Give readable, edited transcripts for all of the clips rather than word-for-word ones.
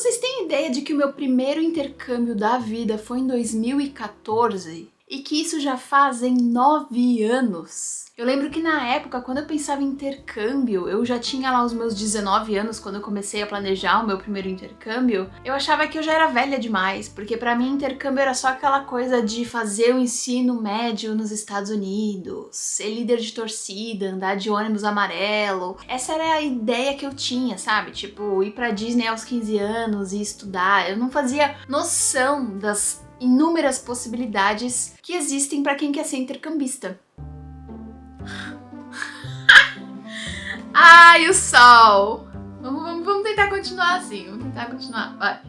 Vocês têm ideia de que o meu primeiro intercâmbio da vida foi em 2014? E que isso já fazem 9 anos. Eu lembro que na época, quando eu pensava em intercâmbio, eu já tinha lá os meus 19 anos, quando eu comecei a planejar o meu primeiro intercâmbio, eu achava que eu já era velha demais, porque pra mim intercâmbio era só aquela coisa de fazer o ensino médio nos Estados Unidos, ser líder de torcida, andar de ônibus amarelo. Essa era a ideia que eu tinha, sabe? Tipo, ir pra Disney aos 15 anos e estudar. Eu não fazia noção das inúmeras possibilidades que existem para quem quer ser intercambista. Ai, o sol! Vamos tentar continuar assim, vamos tentar continuar, vai.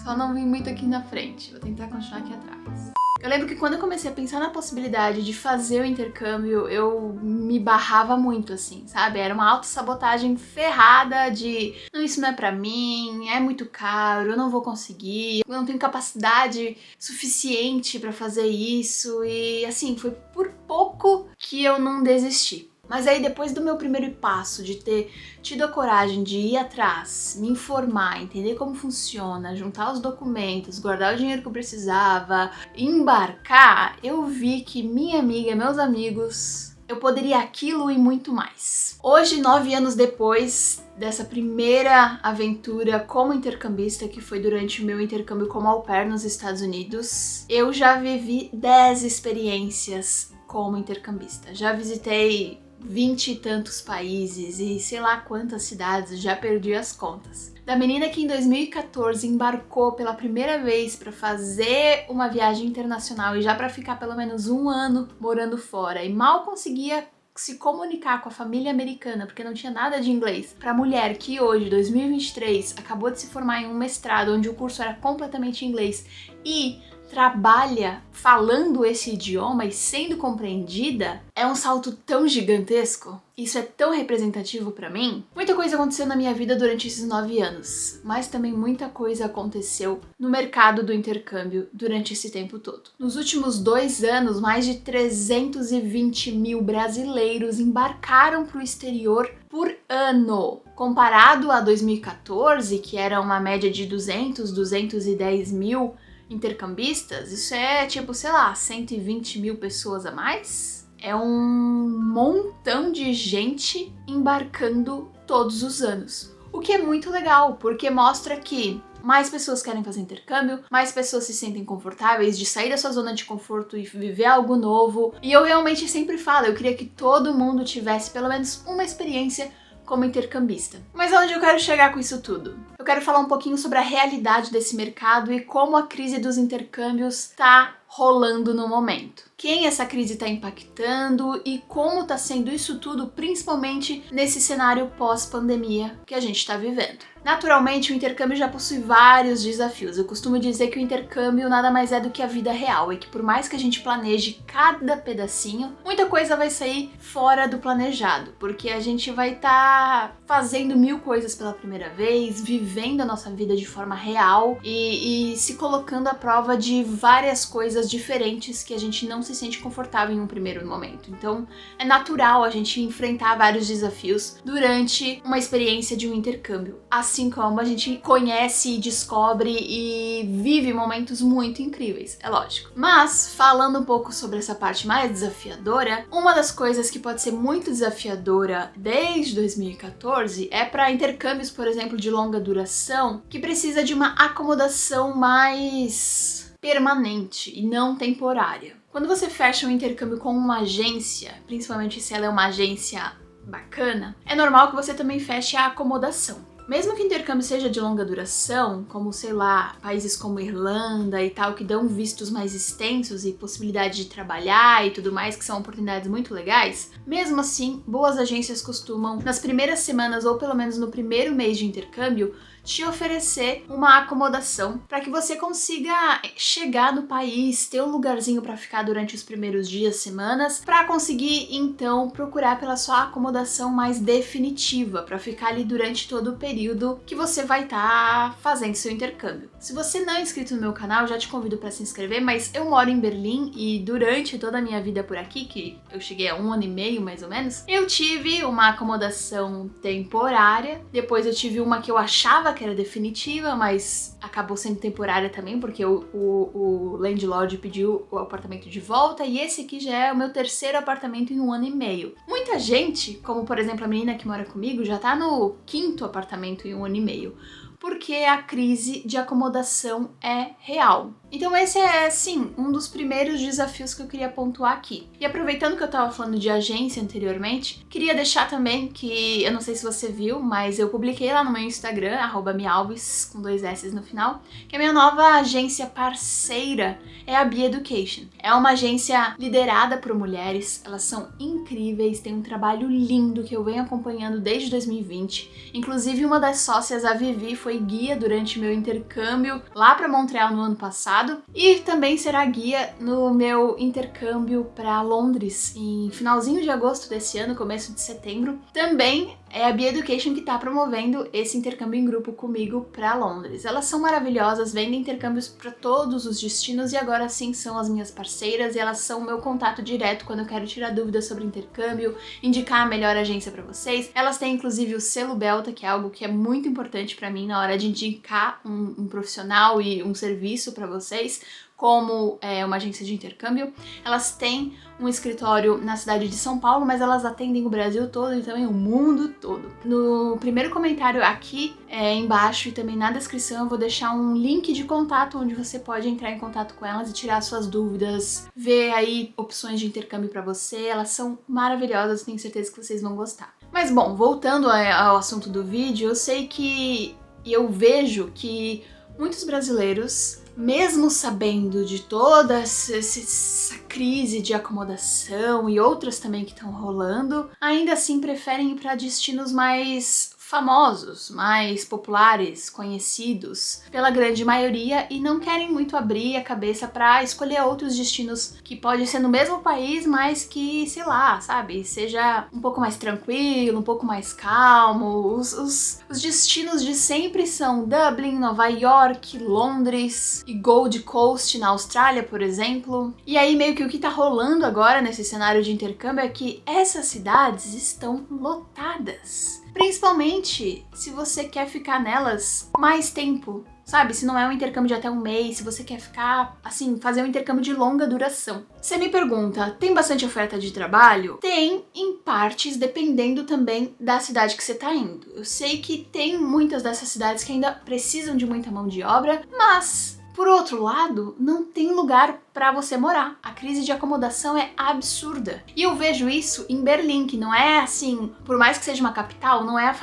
Só não vim muito aqui na frente, vou tentar continuar aqui atrás. Eu lembro que quando eu comecei a pensar na possibilidade de fazer o intercâmbio, eu me barrava muito, assim, sabe? Era uma autossabotagem ferrada de não, isso não é pra mim, é muito caro, eu não vou conseguir, eu não tenho capacidade suficiente pra fazer isso e, assim, foi por pouco que eu não desisti. Mas aí depois do meu primeiro passo, de ter tido a coragem de ir atrás, me informar, entender como funciona, juntar os documentos, guardar o dinheiro que eu precisava, embarcar, eu vi que minha amiga, meus amigos, eu poderia aquilo e muito mais. Hoje, 9 anos depois dessa primeira aventura como intercambista, que foi durante o meu intercâmbio como au pair nos Estados Unidos, eu já vivi 10 experiências como intercambista. Já visitei 20 e tantos países e sei lá quantas cidades, já perdi as contas. Da menina que em 2014 embarcou pela primeira vez para fazer uma viagem internacional e já para ficar pelo menos um ano morando fora e mal conseguia se comunicar com a família americana porque não tinha nada de inglês, para mulher que hoje, 2023, acabou de se formar em um mestrado onde o curso era completamente em inglês e trabalha falando esse idioma e sendo compreendida, é um salto tão gigantesco. Isso é tão representativo pra mim. Muita coisa aconteceu na minha vida durante esses 9 anos, mas também muita coisa aconteceu no mercado do intercâmbio durante esse tempo todo. Nos últimos 2 anos, mais de 320 mil brasileiros embarcaram pro exterior por ano. Comparado a 2014, que era uma média de 210 mil intercambistas, isso é tipo, sei lá, 120 mil pessoas a mais? É um montão de gente embarcando todos os anos. O que é muito legal, porque mostra que mais pessoas querem fazer intercâmbio, mais pessoas se sentem confortáveis de sair da sua zona de conforto e viver algo novo. E eu realmente sempre falo, eu queria que todo mundo tivesse pelo menos uma experiência como intercambista. Mas aonde eu quero chegar com isso tudo? Eu quero falar um pouquinho sobre a realidade desse mercado e como a crise dos intercâmbios está rolando no momento. Quem essa crise está impactando e como está sendo isso tudo, principalmente nesse cenário pós-pandemia que a gente está vivendo. Naturalmente, o intercâmbio já possui vários desafios. Eu costumo dizer que o intercâmbio nada mais é do que a vida real e que por mais que a gente planeje cada pedacinho, muita coisa vai sair fora do planejado, porque a gente vai estar fazendo 1000 coisas pela primeira vez, vivendo a nossa vida de forma real e se colocando à prova de várias coisas diferentes que a gente não se sente confortável em um primeiro momento. Então, é natural a gente enfrentar vários desafios durante uma experiência de um intercâmbio. Assim como a gente conhece, descobre e vive momentos muito incríveis, é lógico. Mas, falando um pouco sobre essa parte mais desafiadora, uma das coisas que pode ser muito desafiadora desde 2014 é para intercâmbios, por exemplo, de longa duração, que precisa de uma acomodação mais permanente e não temporária. Quando você fecha um intercâmbio com uma agência, principalmente se ela é uma agência bacana, é normal que você também feche a acomodação. Mesmo que o intercâmbio seja de longa duração, como, sei lá, países como Irlanda e tal, que dão vistos mais extensos e possibilidade de trabalhar e tudo mais, que são oportunidades muito legais, mesmo assim, boas agências costumam, nas primeiras semanas ou pelo menos no primeiro mês de intercâmbio, te oferecer uma acomodação para que você consiga chegar no país, ter um lugarzinho para ficar durante os primeiros dias, semanas, para conseguir então procurar pela sua acomodação mais definitiva, para ficar ali durante todo o período que você vai estar fazendo seu intercâmbio. Se você não é inscrito no meu canal, eu já te convido para se inscrever, mas eu moro em Berlim e durante toda a minha vida por aqui, que eu cheguei a 1 ano e meio mais ou menos, eu tive uma acomodação temporária, depois eu tive uma que eu achava dela, que era definitiva, mas acabou sendo temporária também, porque o landlord pediu o apartamento de volta, e esse aqui já é o meu terceiro apartamento em 1 ano e meio. Muita gente, como por exemplo a menina que mora comigo, já tá no 5º apartamento em 1 ano e meio, porque a crise de acomodação é real. Então esse é, sim, um dos primeiros desafios que eu queria pontuar aqui. E aproveitando que eu tava falando de agência anteriormente, queria deixar também que, eu não sei se você viu, mas eu publiquei lá no meu Instagram, @mialves, com 2 S no final, que a minha nova agência parceira é a Be Education. É uma agência liderada por mulheres, elas são incríveis, têm um trabalho lindo que eu venho acompanhando desde 2020. Inclusive, uma das sócias, a Vivi, foi guia durante meu intercâmbio lá para Montreal no ano passado e também será guia no meu intercâmbio para Londres em finalzinho de agosto desse ano, começo de setembro. Também é a Be Education que está promovendo esse intercâmbio em grupo comigo para Londres. Elas são maravilhosas, vendem intercâmbios para todos os destinos e agora sim são as minhas parceiras e elas são o meu contato direto quando eu quero tirar dúvidas sobre intercâmbio, indicar a melhor agência para vocês. Elas têm inclusive o selo Belta, que é algo que é muito importante para mim na hora de indicar um profissional e um serviço para vocês, como uma agência de intercâmbio. Elas têm um escritório na cidade de São Paulo, mas elas atendem o Brasil todo e também o mundo todo. No primeiro comentário aqui embaixo e também na descrição eu vou deixar um link de contato onde você pode entrar em contato com elas e tirar suas dúvidas, ver aí opções de intercâmbio para você. Elas são maravilhosas, tenho certeza que vocês vão gostar. Mas bom, voltando ao assunto do vídeo, eu sei que eu vejo que muitos brasileiros, mesmo sabendo de toda essa crise de acomodação e outras também que estão rolando, ainda assim preferem ir para destinos mais famosos, mais populares, conhecidos pela grande maioria e não querem muito abrir a cabeça para escolher outros destinos que pode ser no mesmo país, mas que, sei lá, sabe, seja um pouco mais tranquilo, um pouco mais calmo. Os destinos de sempre são Dublin, Nova York, Londres e Gold Coast na Austrália, por exemplo. E aí meio que o que tá rolando agora nesse cenário de intercâmbio é que essas cidades estão lotadas. Principalmente se você quer ficar nelas mais tempo, sabe? Se não é um intercâmbio de até 1 mês, se você quer ficar, assim, fazer um intercâmbio de longa duração. Você me pergunta, tem bastante oferta de trabalho? Tem, em partes, dependendo também da cidade que você tá indo. Eu sei que tem muitas dessas cidades que ainda precisam de muita mão de obra, mas por outro lado, não tem lugar para você morar. A crise de acomodação é absurda. E eu vejo isso em Berlim, que não é assim, por mais que seja uma capital, não é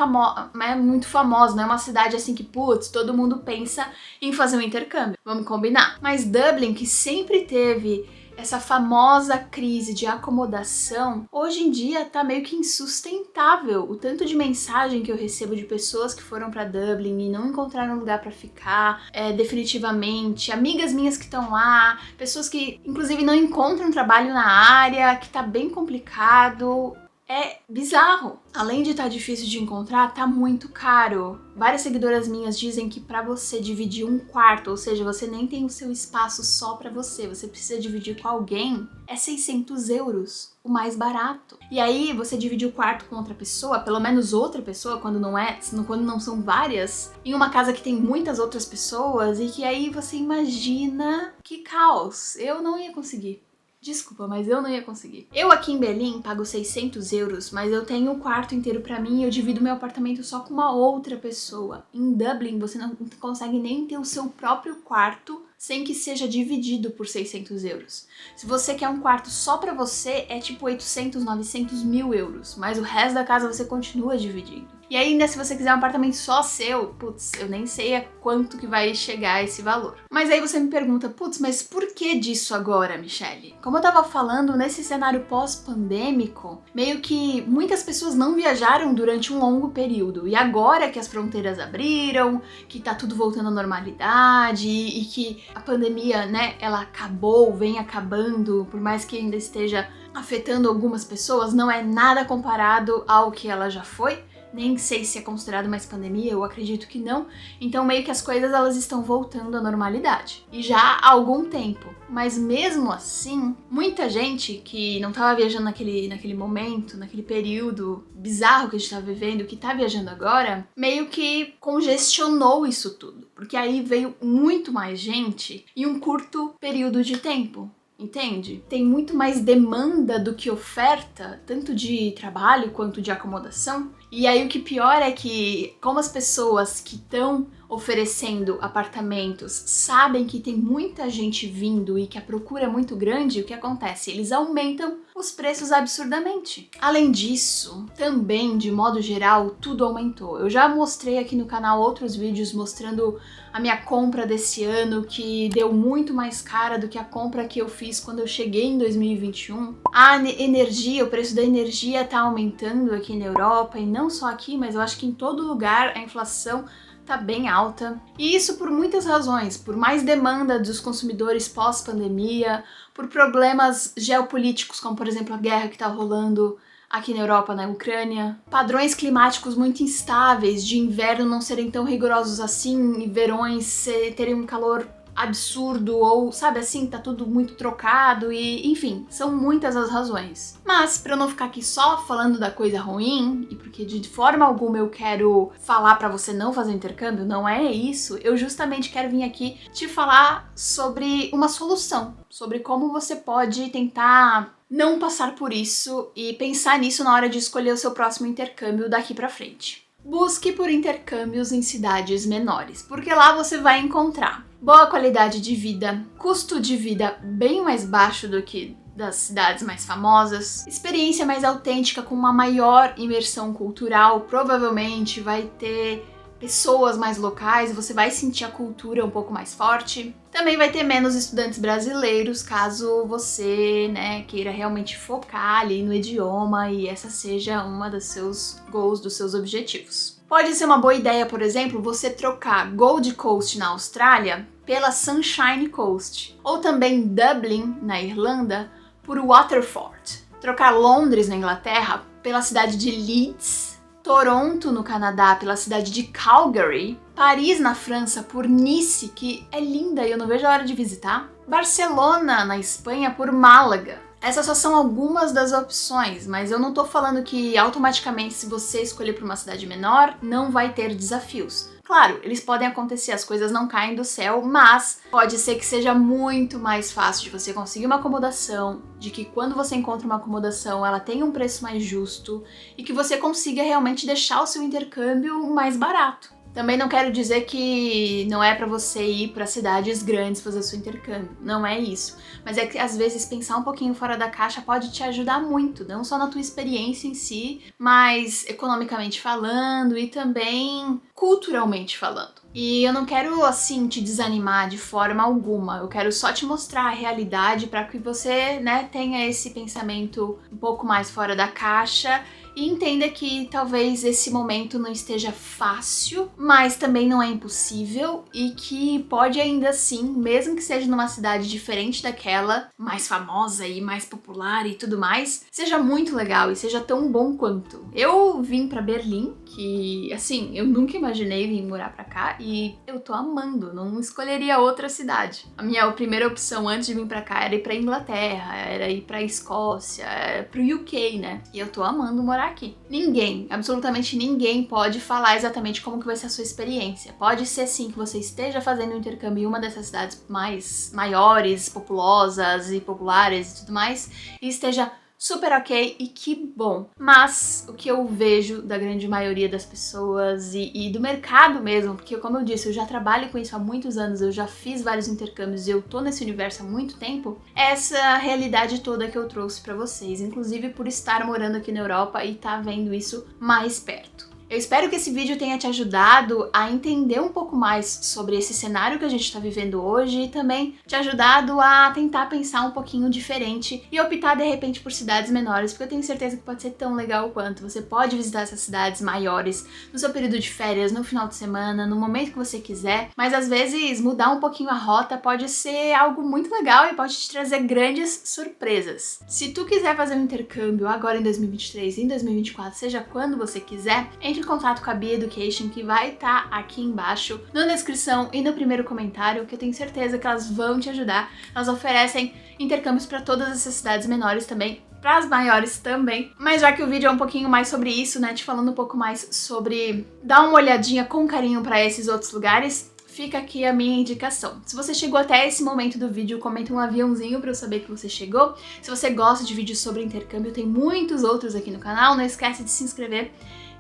muito famosa, não é uma cidade assim que, putz, todo mundo pensa em fazer um intercâmbio. Vamos combinar. Mas Dublin, que sempre teve essa famosa crise de acomodação, hoje em dia tá meio que insustentável. O tanto de mensagem que eu recebo de pessoas que foram pra Dublin e não encontraram lugar pra ficar definitivamente, amigas minhas que estão lá, pessoas que inclusive não encontram trabalho na área, que tá bem complicado. É bizarro. Além de estar difícil de encontrar, tá muito caro. Várias seguidoras minhas dizem que para você dividir um quarto, ou seja, você nem tem o seu espaço só para você precisa dividir com alguém, é 600 euros, o mais barato. E aí você divide o quarto com outra pessoa, pelo menos outra pessoa, quando não são várias, em uma casa que tem muitas outras pessoas, e que aí você imagina que caos. Eu não ia conseguir. Desculpa, mas eu não ia conseguir. Eu aqui em Berlim pago 600 euros, mas eu tenho um quarto inteiro pra mim e eu divido meu apartamento só com uma outra pessoa. Em Dublin, você não consegue nem ter o seu próprio quarto sem que seja dividido por 600 euros. Se você quer um quarto só pra você, é tipo 800, 900 mil euros, mas o resto da casa você continua dividindo. E ainda se você quiser um apartamento só seu, putz, eu nem sei a quanto que vai chegar esse valor. Mas aí você me pergunta, putz, mas por que disso agora, Michelle? Como eu tava falando, nesse cenário pós-pandêmico, meio que muitas pessoas não viajaram durante um longo período. E agora que as fronteiras abriram, que tá tudo voltando à normalidade e que a pandemia, né, ela acabou, vem acabando, por mais que ainda esteja afetando algumas pessoas, não é nada comparado ao que ela já foi. Nem sei se é considerado mais pandemia, eu acredito que não. Então meio que as coisas elas estão voltando à normalidade. E já há algum tempo. mas mesmo assim, muita gente que não tava viajando naquele momento, naquele período bizarro que a gente tá vivendo, que tá viajando agora, meio que congestionou isso tudo, porque aí veio muito mais gente em um curto período de tempo. Entende? Tem muito mais demanda do que oferta, tanto de trabalho quanto de acomodação. E aí o que pior é que, como as pessoas que estão oferecendo apartamentos sabem que tem muita gente vindo e que a procura é muito grande, o que acontece? Eles aumentam os preços absurdamente. Além disso, também, de modo geral, tudo aumentou. Eu já mostrei aqui no canal outros vídeos mostrando a minha compra desse ano, que deu muito mais cara do que a compra que eu fiz quando eu cheguei em 2021. A energia, o preço da energia tá aumentando aqui na Europa, e não só aqui, mas eu acho que em todo lugar a inflação tá bem alta. E isso por muitas razões, por mais demanda dos consumidores pós-pandemia, por problemas geopolíticos, como por exemplo a guerra que tá rolando aqui na Europa, na Ucrânia, padrões climáticos muito instáveis, de inverno não serem tão rigorosos assim, e verões terem um calor absurdo, ou sabe assim, tá tudo muito trocado, e enfim, são muitas as razões. Mas pra eu não ficar aqui só falando da coisa ruim, e porque de forma alguma eu quero falar pra você não fazer intercâmbio, não é isso, eu justamente quero vir aqui te falar sobre uma solução, sobre como você pode tentar não passar por isso e pensar nisso na hora de escolher o seu próximo intercâmbio daqui pra frente. Busque por intercâmbios em cidades menores, porque lá você vai encontrar boa qualidade de vida, custo de vida bem mais baixo do que das cidades mais famosas, experiência mais autêntica com uma maior imersão cultural, provavelmente vai ter pessoas mais locais, você vai sentir a cultura um pouco mais forte. Também vai ter menos estudantes brasileiros, caso você, queira realmente focar ali no idioma e essa seja uma dos seus goals, dos seus objetivos. Pode ser uma boa ideia, por exemplo, você trocar Gold Coast na Austrália pela Sunshine Coast, ou também Dublin, na Irlanda, por Waterford. Trocar Londres, na Inglaterra, pela cidade de Leeds, Toronto, no Canadá, pela cidade de Calgary, Paris, na França, por Nice, que é linda e eu não vejo a hora de visitar, Barcelona, na Espanha, por Málaga. Essas só são algumas das opções, mas eu não tô falando que automaticamente, se você escolher para uma cidade menor, não vai ter desafios. Claro, eles podem acontecer, as coisas não caem do céu, mas pode ser que seja muito mais fácil de você conseguir uma acomodação, de que quando você encontra uma acomodação ela tenha um preço mais justo e que você consiga realmente deixar o seu intercâmbio mais barato. Também não quero dizer que não é pra você ir pra cidades grandes fazer seu intercâmbio, não é isso. Mas é que às vezes pensar um pouquinho fora da caixa pode te ajudar muito, não só na tua experiência em si, mas economicamente falando e também culturalmente falando. E eu não quero, assim, te desanimar de forma alguma, eu quero só te mostrar a realidade para que você, tenha esse pensamento um pouco mais fora da caixa e entenda que talvez esse momento não esteja fácil, mas também não é impossível e que pode ainda assim, mesmo que seja numa cidade diferente daquela, mais famosa e mais popular e tudo mais, seja muito legal e seja tão bom quanto. Eu vim pra Berlim, que assim, eu nunca imaginei vir morar pra cá e eu tô amando, não escolheria outra cidade. A minha primeira opção antes de vir pra cá era ir pra Inglaterra, era ir pra Escócia, pro UK, E eu tô amando morar aqui. Ninguém, absolutamente ninguém pode falar exatamente como que vai ser a sua experiência. Pode ser sim que você esteja fazendo um intercâmbio em uma dessas cidades mais maiores, populosas e populares e tudo mais, e esteja super ok e que bom. Mas o que eu vejo da grande maioria das pessoas e do mercado mesmo, porque como eu disse, eu já trabalho com isso há muitos anos, eu já fiz vários intercâmbios e eu tô nesse universo há muito tempo, é essa realidade toda que eu trouxe pra vocês, inclusive por estar morando aqui na Europa e tá vendo isso mais perto. Eu espero que esse vídeo tenha te ajudado a entender um pouco mais sobre esse cenário que a gente está vivendo hoje e também te ajudado a tentar pensar um pouquinho diferente e optar de repente por cidades menores, porque eu tenho certeza que pode ser tão legal quanto. Você pode visitar essas cidades maiores no seu período de férias, no final de semana, no momento que você quiser, mas às vezes mudar um pouquinho a rota pode ser algo muito legal e pode te trazer grandes surpresas. Se tu quiser fazer um intercâmbio agora em 2023 e em 2024, seja quando você quiser, entre entre em contato com a Bee Education, que vai estar aqui embaixo, na descrição e no primeiro comentário, que eu tenho certeza que elas vão te ajudar. Elas oferecem intercâmbios para todas essas cidades menores também, para as maiores também. Mas já que o vídeo é um pouquinho mais sobre isso, né, te falando um pouco mais sobre dar uma olhadinha com carinho para esses outros lugares, fica aqui a minha indicação. Se você chegou até esse momento do vídeo, comenta um aviãozinho para eu saber que você chegou. Se você gosta de vídeos sobre intercâmbio, tem muitos outros aqui no canal. Não esquece de se inscrever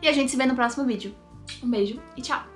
e a gente se vê no próximo vídeo. Um beijo e tchau!